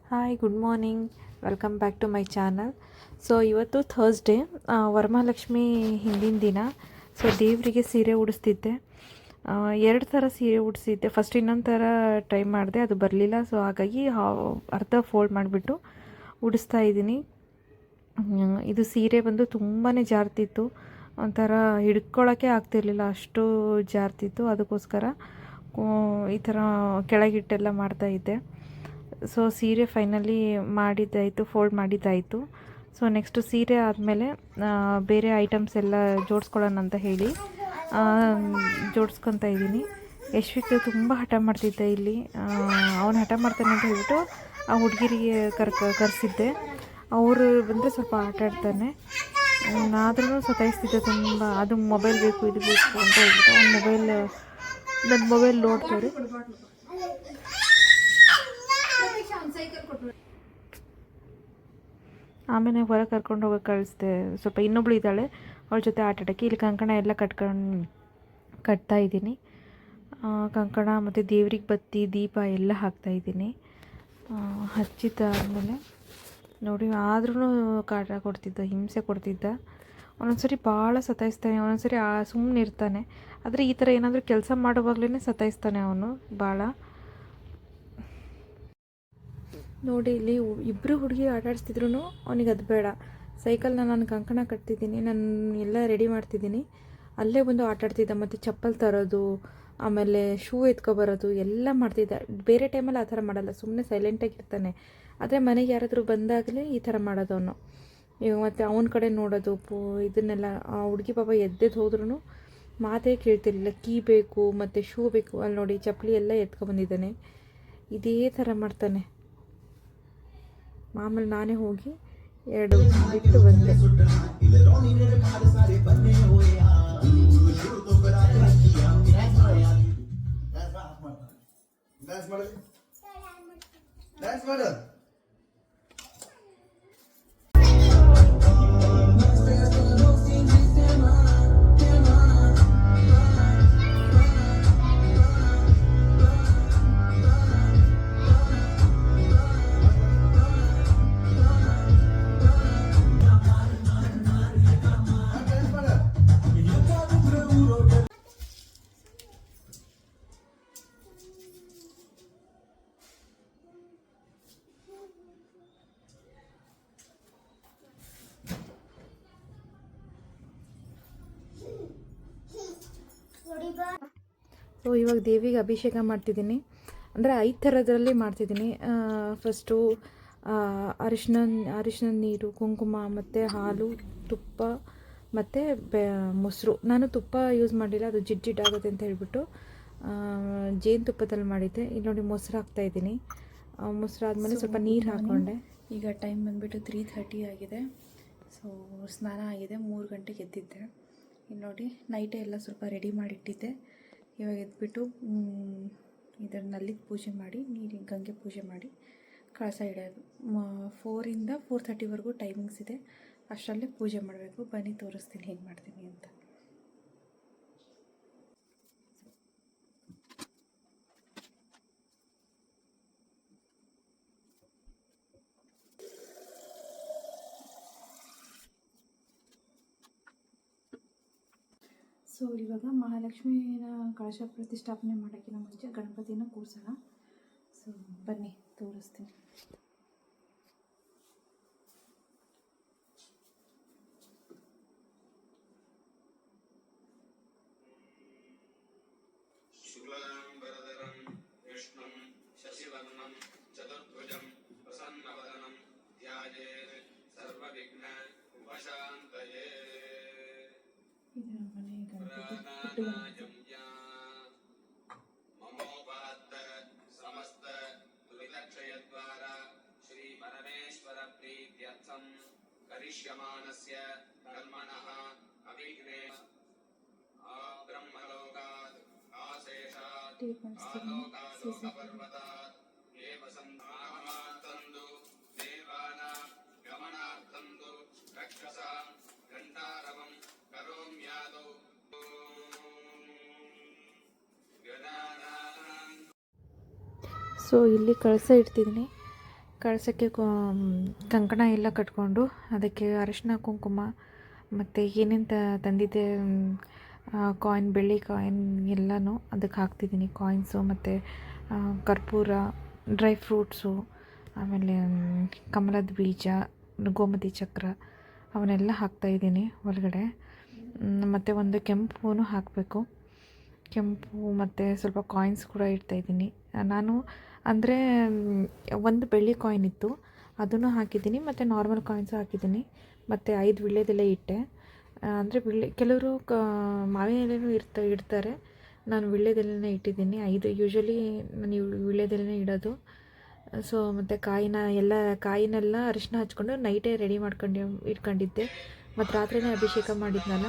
Hi, good morning. Welcome back to my channel. So ಇವತ್ತು Thursday, Varamahalakshmi ಹಿಂದಿನ ದಿನ. So ದೇವರಿಗೆ ಸೀರೆ ಉಡಿಸ್ತಿದ್ದೆ. ಎರಡು ಥರ ಸೀರೆ ಉಡಿಸಿದ್ದೆ. ಫಸ್ಟ್ ಇನ್ನೊಂದು ಥರ ಟ್ರೈ ಮಾಡಿದೆ, ಅದು ಬರಲಿಲ್ಲ. ಸೊ ಹಾಗಾಗಿ ಅರ್ಧ ಫೋಲ್ಡ್ ಮಾಡಿಬಿಟ್ಟು ಉಡಿಸ್ತಾ ಇದ್ದೀನಿ. ಇದು ಸೀರೆ ಬಂದು ತುಂಬಾ ಜಾರ್ತಿತ್ತು, ಒಂಥರ ಹಿಡ್ಕೊಳ್ಳೋಕ್ಕೆ ಆಗ್ತಿರ್ಲಿಲ್ಲ, ಅಷ್ಟು ಜಾರ್ತಿತ್ತು. ಅದಕ್ಕೋಸ್ಕರ ಈ ಥರ ಕೆಳಗಿಟ್ಟೆಲ್ಲ ಮಾಡ್ತಾಯಿದ್ದೆ. ಸೊ ಸೀರೆ ಫೈನಲಿ ಮಾಡಿದ್ದಾಯಿತು, ಫೋಲ್ಡ್ ಮಾಡಿದ್ದಾಯಿತು. ಸೊ ನೆಕ್ಸ್ಟು ಸೀರೆ ಆದಮೇಲೆ ಬೇರೆ ಐಟಮ್ಸ್ ಎಲ್ಲ ಜೋಡಿಸ್ಕೊಳ್ಳೋಣ ಅಂತ ಹೇಳಿ ಜೋಡಿಸ್ಕೊತಾ ಇದ್ದೀನಿ. ಯಶ್ವಿಕ್ ತುಂಬ ಹಠ ಮಾಡ್ತಿದ್ದೆ ಇಲ್ಲಿ. ಅವನು ಹಠ ಮಾಡ್ತಾನೆ ಅಂತ ಹೇಳ್ಬಿಟ್ಟು ಆ ಹುಡುಗಿರಿಗೆ ಕರೆಸಿದ್ದೆ. ಅವರು ಬಂದರೆ ಸ್ವಲ್ಪ ಆಟ ಆಡ್ತಾನೆ, ಆದ್ರೂ ಸತಾಯಿಸ್ತಿದ್ದೆ ತುಂಬ. ಅದು ಮೊಬೈಲ್ ಬೇಕು, ಇದು ಬೇಕು ಅಂತ ಹೇಳ್ಬಿಟ್ಟು ನನ್ನ ಮೊಬೈಲ್ ನೋಡ್ತಾರೆ. ಆಮೇಲೆ ಹೊರಗೆ ಕರ್ಕೊಂಡು ಹೋಗೋಕೆ ಕಳಿಸ್ದೆ. ಸ್ವಲ್ಪ ಇನ್ನೊಬ್ಳು ಇದ್ದಾಳೆ, ಅವಳ ಜೊತೆ ಆಟ ಆಡೋಕ್ಕೆ. ಇಲ್ಲಿ ಕಂಕಣ ಎಲ್ಲ ಕಟ್ತಾ ಇದ್ದೀನಿ. ಕಂಕಣ ಮತ್ತು ದೇವ್ರಿಗೆ ಬತ್ತಿ ದೀಪ ಎಲ್ಲ ಹಾಕ್ತಾಯಿದ್ದೀನಿ. ಹಚ್ಚಿದ್ದಾದಮೇಲೆ ನೋಡಿ, ಆದ್ರೂ ಕಾಟ ಕೊಡ್ತಿದ್ದ, ಹಿಂಸೆ ಕೊಡ್ತಿದ್ದ. ಒಂದೊಂದ್ಸರಿ ಭಾಳ ಸತಾಯಿಸ್ತಾನೆ, ಒಂದೊಂದ್ಸರಿ ಸುಮ್ಮನೆ ಇರ್ತಾನೆ. ಆದರೆ ಈ ಥರ ಏನಾದರೂ ಕೆಲಸ ಮಾಡುವಾಗಲೇ ಸತಾಯಿಸ್ತಾನೆ ಅವನು ಭಾಳ. ನೋಡಿ, ಇಲ್ಲಿ ಇಬ್ಬರು ಹುಡುಗಿ ಆಟಾಡಿಸ್ತಿದ್ರು, ಅವನಿಗೆ ಅದು ಬೇಡ. ಸೈಕಲ್ನ ನಾನು ಕಂಕಣ ಕಟ್ತಿದ್ದೀನಿ, ನಾನು ಎಲ್ಲ ರೆಡಿ ಮಾಡ್ತಿದ್ದೀನಿ, ಅಲ್ಲೇ ಬಂದು ಆಟಾಡ್ತಿದ್ದ. ಮತ್ತು ಚಪ್ಪಲ್ ತರೋದು, ಆಮೇಲೆ ಶೂ ಎತ್ಕೊಬರೋದು ಎಲ್ಲ ಮಾಡ್ತಿದ್ದ. ಬೇರೆ ಟೈಮಲ್ಲಿ ಆ ಥರ ಮಾಡಲ್ಲ, ಸುಮ್ಮನೆ ಸೈಲೆಂಟಾಗಿರ್ತಾನೆ. ಆದರೆ ಮನೆಗೆ ಯಾರಾದರೂ ಬಂದಾಗಲೇ ಈ ಥರ ಮಾಡೋದವನು. ಮತ್ತು ಅವನ ಕಡೆ ನೋಡೋದು, ಇದನ್ನೆಲ್ಲ. ಆ ಹುಡುಗಿ ಪಾಪ ಎದ್ದೆದ್ದು ಹೋದ್ರೂ ಮಾತೇ ಕೇಳ್ತಿರ್ಲಿಲ್ಲ. ಕೀ ಬೇಕು ಮತ್ತು ಶೂ ಬೇಕು. ಅಲ್ಲಿ ನೋಡಿ, ಚಪ್ಪಲಿ ಎಲ್ಲ ಎತ್ಕೊಬಂದಿದ್ದಾನೆ. ಇದೇ ಥರ ಮಾಡ್ತಾನೆ. ಆಮೇಲೆ ನಾನೇ ಹೋಗಿ ಎರಡು ಬಿಟ್ಟು ಬಂದೆ. ಸೊ ಇವಾಗ ದೇವಿಗೆ ಅಭಿಷೇಕ ಮಾಡ್ತಿದ್ದೀನಿ. ಅಂದರೆ 5 ಥರದ್ರಲ್ಲಿ ಮಾಡ್ತಿದ್ದೀನಿ. ಫಸ್ಟು ಅರಿಶಿನ ನೀರು, ಕುಂಕುಮ ಮತ್ತು ಹಾಲು, ತುಪ್ಪ ಮತ್ತು ಮೊಸರು. ನಾನು ತುಪ್ಪ ಯೂಸ್ ಮಾಡಿಲ್ಲ, ಅದು ಜಿಡ್ಡಾಗುತ್ತೆ ಅಂತ ಹೇಳ್ಬಿಟ್ಟು ಜೇನುತುಪ್ಪದಲ್ಲಿ ಮಾಡಿದ್ದೆ. ಇಲ್ಲಿ ನೋಡಿ, ಮೊಸರು ಹಾಕ್ತಾಯಿದ್ದೀನಿ. ಮೊಸರು ಆದಮೇಲೆ ಸ್ವಲ್ಪ ನೀರು ಹಾಕ್ಕೊಂಡೆ. ಈಗ ಟೈಮ್ ಬಂದುಬಿಟ್ಟು 3:30 ಆಗಿದೆ. ಸೊ ಸ್ನಾನ ಆಗಿದೆ, 3 ಗಂಟೆಗೆ ಎದ್ದಿದ್ದೆ. ಇಲ್ಲಿ ನೋಡಿ, ನೈಟೇ ಎಲ್ಲ ಸ್ವಲ್ಪ ರೆಡಿ ಮಾಡಿಟ್ಟಿದ್ದೆ. ಇವಾಗ ಎದ್ಬಿಟ್ಟು ಇದರಲ್ಲಿ ಪೂಜೆ ಮಾಡಿ, ಗಂಗೆ ಪೂಜೆ ಮಾಡಿ ಕಳಸ ಇಡೋದು. 4ರಿಂದ 4:30ವರೆಗೂ ಟೈಮಿಂಗ್ಸ್ ಇದೆ, ಅಷ್ಟರಲ್ಲೇ ಪೂಜೆ ಮಾಡಬೇಕು. ಬನ್ನಿ ತೋರಿಸ್ತೀನಿ ಹೇಗೆ ಮಾಡ್ತೀನಿ ಅಂತ. ಸೊ ಇವಾಗ ಮಹಾಲಕ್ಷ್ಮಿನ ಕಳಶ ಪ್ರತಿಷ್ಠಾಪನೆ ಮಾಡೋಕ್ಕಿಂತ ಮುಂಚೆ ಗಣಪತಿನ ಕೂರಿಸೋಣ. ಸೊ ಬನ್ನಿ ತೋರಿಸ್ತೀನಿ. ಇದರ ಮನೆ ಗಣಪತಿ ಮಮೋಪಾತ್ತ ಸಮಸ್ತ ದುರಿತಕ್ಷಯದ್ವಾರ ಶ್ರೀ ಪರಮೇಶ್ವರ ಪ್ರೀತ್ಯರ್ಥಂ ಕರಿಷ್ಯಮಾನಸ್ಯ ಕರ್ಮಣಃ ಅವಿಘ್ನೇ ಬ್ರಹ್ಮಲೋಕಾತ್ ಆಶೇಷಾತ್ ಆಲೋಕಾಲೋಕಪರ್ವತಾತ್ ಏವ ಸಂಧಾಮಾತಂದು ದೇವಾನಾಂ ಗಮನಾರ್ಥಂದು ರಕ್ಷಸಾಂ ಗಂಟಾರವಂ ಕರೋಮ್ಯಾದೌ. ಸೊ ಇಲ್ಲಿ ಕಳಸ ಇಡ್ತಿದ್ದೀನಿ. ಕಳಸಕ್ಕೆ ಕಂಕಣ ಎಲ್ಲ ಕಟ್ಕೊಂಡು ಅದಕ್ಕೆ ಅರಿಶಿನ ಕುಂಕುಮ ಮತ್ತು ಏನೇನು ತಂದಿದ್ದೆ ಕಾಯಿನ್, ಬೆಳ್ಳಿ ಕಾಯಿನ್ ಎಲ್ಲನೂ ಅದಕ್ಕೆ ಹಾಕ್ತಿದ್ದೀನಿ. ಕಾಯಿನ್ಸು ಮತ್ತು ಕರ್ಪೂರ, ಡ್ರೈ ಫ್ರೂಟ್ಸು, ಆಮೇಲೆ ಕಮಲದ ಬೀಜ, ಗೋಮತಿ ಚಕ್ರ ಅವನ್ನೆಲ್ಲ ಹಾಕ್ತಾಯಿದ್ದೀನಿ ಒಳಗಡೆ. ಮತ್ತು ಒಂದು ಕೆಂಪು ಹೂವು ಹಾಕಬೇಕು. ಕೆಂಪು ಮತ್ತು ಸ್ವಲ್ಪ ಕಾಯಿನ್ಸ್ ಕೂಡ ಇಡ್ತಾಯಿದ್ದೀನಿ ನಾನು. ಅಂದರೆ ಒಂದು ಬೆಳ್ಳಿ ಕಾಯಿನ್ ಇತ್ತು, ಅದನ್ನು ಹಾಕಿದ್ದೀನಿ, ಮತ್ತು ನಾರ್ಮಲ್ ಕಾಯಿನ್ಸು ಹಾಕಿದ್ದೀನಿ, ಮತ್ತು 5 ವೀಳ್ಯದೆಲೆ ಇಟ್ಟೆ. ಅಂದರೆ ಕೆಲವರು ಮಾವಿನ ಎಲೆನೂ ಇಡ್ತಾರೆ. ನಾನು ವೀಳ್ಯದೆಲೆನೇ ಇಟ್ಟಿದ್ದೀನಿ. 5 ಯೂಶ್ವಲಿ ನಾನು ವೀಳ್ಯದೆಲೆನೇ ಇಡೋದು. ಸೊ ಮತ್ತು ಕಾಯಿನೆಲ್ಲ ಅರಿಶಿನ ಹಚ್ಕೊಂಡು ನೈಟೇ ರೆಡಿ ಇಟ್ಕೊಂಡಿದ್ದೆ. ಮತ್ತು ರಾತ್ರಿಯೇ ಅಭಿಷೇಕ ಮಾಡಿದ್ನಲ್ಲ,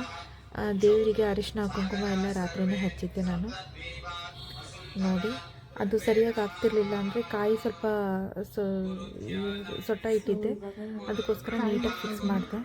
ದೇವರಿಗೆ ಅರಿಶಿನ ಕುಂಕುಮ ಎಲ್ಲ ರಾತ್ರಿಯೇ ಹಚ್ಚಿದ್ದೆ ನಾನು. ನೋಡಿ, ಅದು ಸರಿಯಾಗಿ ಆಗ್ತಿರ್ಲಿಲ್ಲ ಅಂದರೆ ಕಾಯಿ ಸ್ವಲ್ಪ ಸೊಟ್ಟ ಇಟ್ಟಿದ್ದೆ, ಅದಕ್ಕೋಸ್ಕರ ನೀಟಾಗಿ ಫಿಕ್ಸ್ ಮಾಡಿದೆ.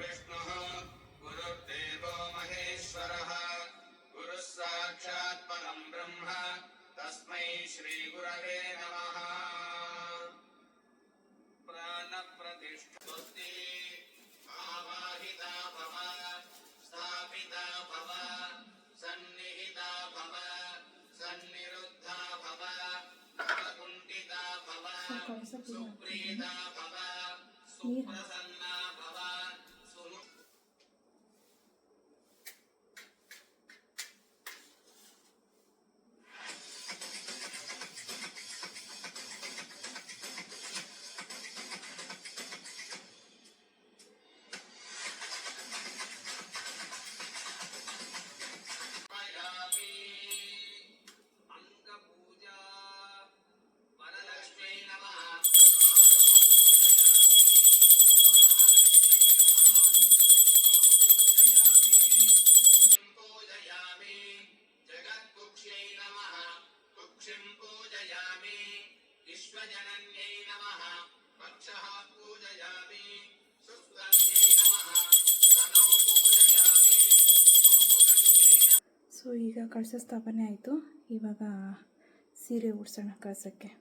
ಸೊ ಈಗ ಕಳಶ ಸ್ಥಾಪನೆ ಆಯಿತು. ಇವಾಗ ಸೀರೆ ಉಡ್ಸೋಣ ಕಳಸಕ್ಕೆ.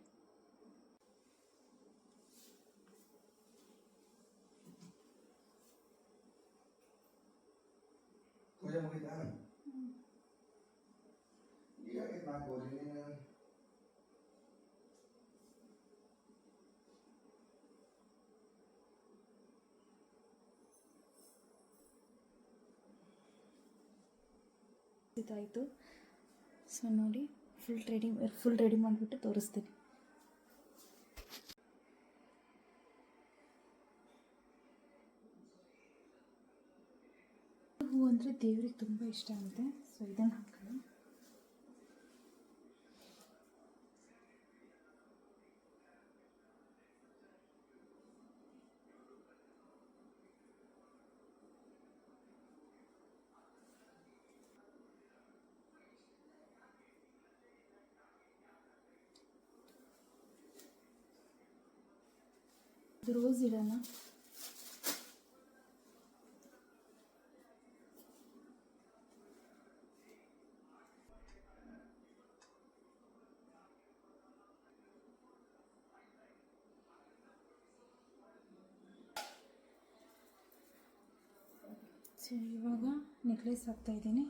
ಇದಾಯಿತು. ಸೊ ನೋಡಿ, ಫುಲ್ ರೆಡಿ ಮಾಡಿಬಿಟ್ಟು ತೋರಿಸ್ತೀನಿ. ಹೂವು ಅಂದರೆ ದೇವ್ರಿಗೆ ತುಂಬ ಇಷ್ಟ ಆಗುತ್ತೆ. ಸೊ ಇದನ್ನು ಹಾಕೋಣ. ರೋಸ್ ಇಡೋಣ. ಸೊ ಇವಾಗ ನೆಕ್ಲೆಸ್ ಹಾಕ್ತಾಯಿದ್ದೀನಿ.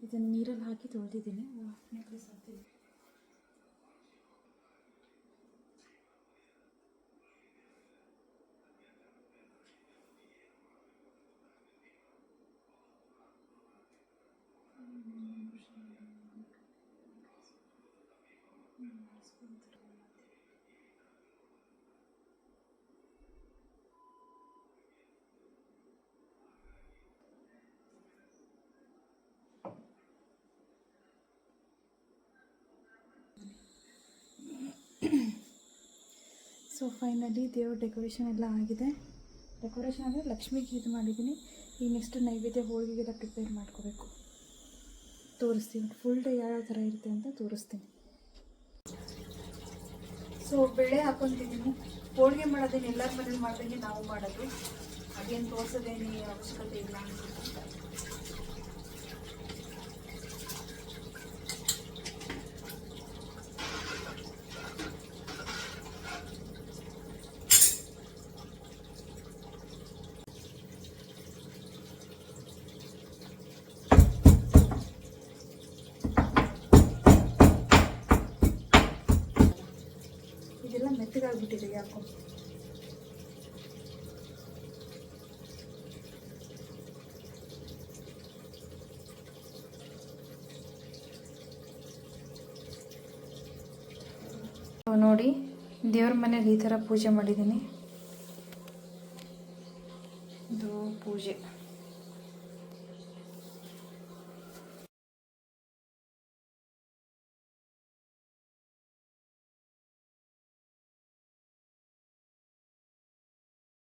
ಇದನ್ನು ನೀರಲ್ಲಿ ಹಾಕಿ ತೊಳೆದಿದ್ದೀನಿ. ನೆಕ್ಲೆಸ್ ಹಾಕ್ತಿದ್ದೀನಿ. ಸೊ ಫೈನಲಿ ದೇವ್ರ ಡೆಕೋರೇಷನ್ ಎಲ್ಲ ಆಗಿದೆ. ಡೆಕೋರೇಷನ್ ಅಂದರೆ ಲಕ್ಷ್ಮಿಗೆ ಇದು ಮಾಡಿದ್ದೀನಿ. ಈಗ ನೆಕ್ಸ್ಟ್ ನೈವೇದ್ಯ ಹೋಳಿಗೆಗೆಲ್ಲ ಪ್ರಿಪೇರ್ ಮಾಡ್ಕೋಬೇಕು. ತೋರಿಸ್ತೀನಿ ಫುಲ್ ಡೇ ಯಾವ್ಯಾವ ಥರ ಇರುತ್ತೆ ಅಂತ ತೋರಿಸ್ತೀನಿ. ಸೊ ಬೇಳೆ ಹಾಕ್ಕೊತಿದ್ದೀನಿ. ಹೋಳಿಗೆ ಮಾಡೋದೇನು ಎಲ್ಲರ ಮನೇಲಿ ಮಾಡ್ದಂಗೆ ನಾವು ಮಾಡೋದು, ಅದೇನು ತೋರಿಸೋದೇನು ಅವಶ್ಯಕತೆ ಇಲ್ಲ ಅನ್ಸುತ್ತೆ. ಮೆತ್ತಗಾಗ್ಬಿಟ್ಟಿದೆ ಯಾಕೋ. ನೋಡಿ, ದೇವ್ರ ಮನೇಲಿ ಈ ಥರ ಪೂಜೆ ಮಾಡಿದ್ದೀನಿ. ಇದು ಪೂಜೆ.